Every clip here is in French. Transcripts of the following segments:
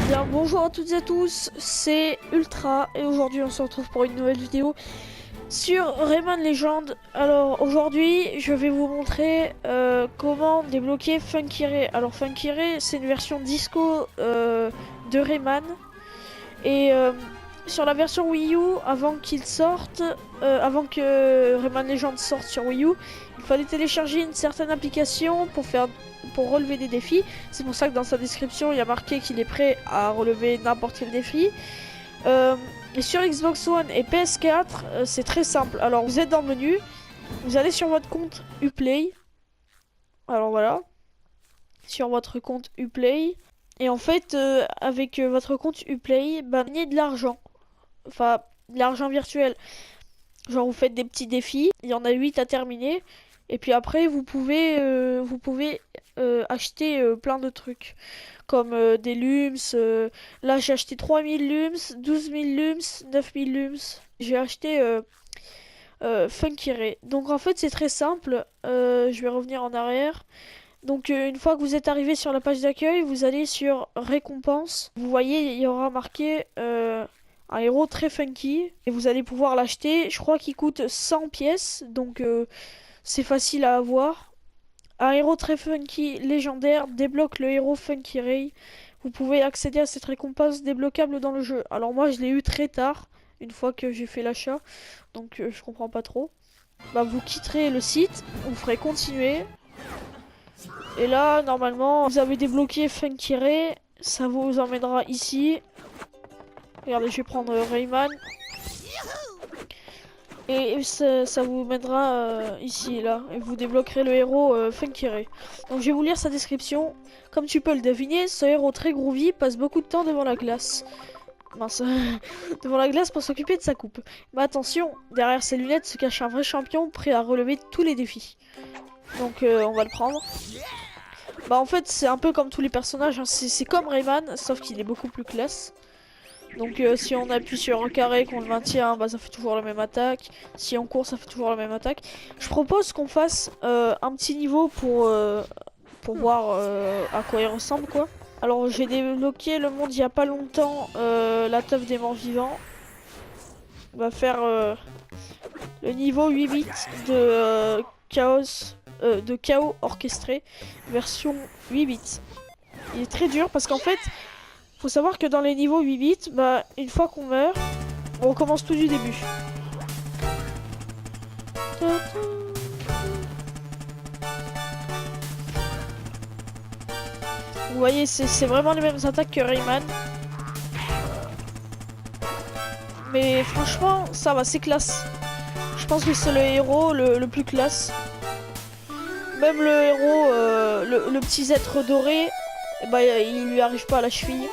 Bien, bonjour à toutes et à tous, c'est Ultra et aujourd'hui on se retrouve pour une nouvelle vidéo sur Rayman Legend. Alors aujourd'hui je vais vous montrer comment débloquer Funky Ray. Alors Funky Ray c'est une version disco de Rayman et sur la version Wii U avant qu'il sorte, avant que Rayman Legend sorte sur Wii U, il fallait télécharger une certaine application pour relever des défis. C'est pour ça que dans sa description il y a marqué qu'il est prêt à relever n'importe quel défi. Et sur Xbox One et PS4 c'est très simple. Alors vous êtes dans le menu, vous allez sur votre compte Uplay. Alors voilà, sur votre compte Uplay. Et en fait avec votre compte Uplay, bah, gagnez de l'argent. Enfin de l'argent virtuel. Genre vous faites des petits défis, il y en a 8 à terminer. Et puis après vous pouvez acheter plein de trucs. Comme des lums. Là j'ai acheté 3000 lums, 12 000 lums, 9000 lums. J'ai acheté Funky Ray. Donc en fait c'est très simple. Je vais revenir en arrière. Donc une fois que vous êtes arrivé sur la page d'accueil, vous allez sur récompense. Vous voyez il y aura marqué un héros très funky. Et vous allez pouvoir l'acheter. Je crois qu'il coûte 100 pièces. Donc c'est facile à avoir. Un héros très funky légendaire débloque le héros Funky Ray. Vous pouvez accéder à cette récompense débloquable dans le jeu. Alors moi je l'ai eu très tard, une fois que j'ai fait l'achat. Donc je comprends pas trop. Bah vous quitterez le site, vous ferez continuer. Et là normalement vous avez débloqué Funky Ray. Ça vous emmènera ici. Regardez, je vais prendre Rayman. Et ça vous mènera ici, là. Et vous débloquerez le héros Funky Ray. Donc je vais vous lire sa description. Comme tu peux le deviner, ce héros très groovy passe beaucoup de temps devant la glace. Mince. Devant la glace pour s'occuper de sa coupe. Mais attention, derrière ses lunettes se cache un vrai champion prêt à relever tous les défis. Donc on va le prendre. Bah en fait c'est un peu comme tous les personnages. Hein. C'est comme Rayman, sauf qu'il est beaucoup plus classe. Donc si on appuie sur un carré, qu'on le maintient, bah ça fait toujours la même attaque. Si on court, ça fait toujours la même attaque. Je propose qu'on fasse un petit niveau pour voir à quoi il ressemble, quoi. Alors j'ai débloqué le monde il y a pas longtemps, la teuf des morts vivants. On va faire le niveau 8 bits de chaos orchestré, version 8 bits. Il est très dur parce qu'en fait... Faut savoir que dans les niveaux 8 bits, bah, une fois qu'on meurt, on recommence tout du début. Vous voyez, c'est vraiment les mêmes attaques que Rayman. Mais franchement, ça va, c'est classe. Je pense que c'est le héros le plus classe. Même le héros, le petit être doré, bah, il lui arrive pas à la cheville.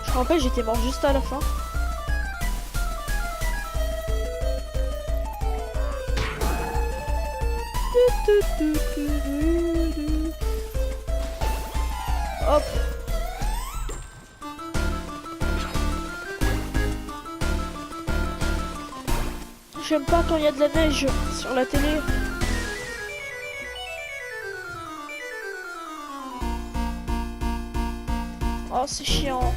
Je me rappelle, j'étais mort juste à la fin. Hop. J'aime pas quand il y a de la neige sur la télé. Oh, c'est chiant.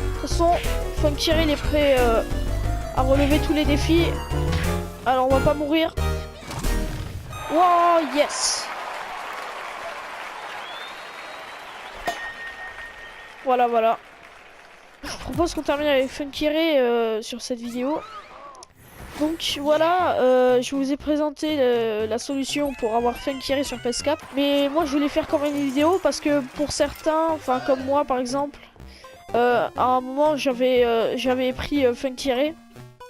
De toute façon, Funky Ray il est prêt à relever tous les défis. Alors on va pas mourir. Wow, yes. Voilà. Je propose qu'on termine avec Funky Ray sur cette vidéo. Donc voilà, je vous ai présenté la solution pour avoir Funky Ray sur PESCAP. Mais moi je voulais faire quand même une vidéo parce que pour certains, enfin comme moi par exemple, à un moment j'avais pris Funky Ray.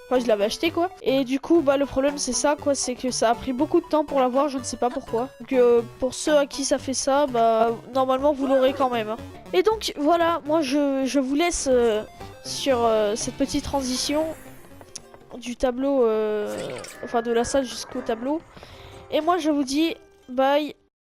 Enfin, je l'avais acheté quoi. Et du coup, bah le problème c'est ça quoi, c'est que ça a pris beaucoup de temps pour l'avoir, je ne sais pas pourquoi. Donc pour ceux à qui ça fait ça, bah normalement vous l'aurez quand même. Hein. Et donc voilà, moi je vous laisse sur cette petite transition du tableau, enfin de la salle jusqu'au tableau. Et moi je vous dis bye.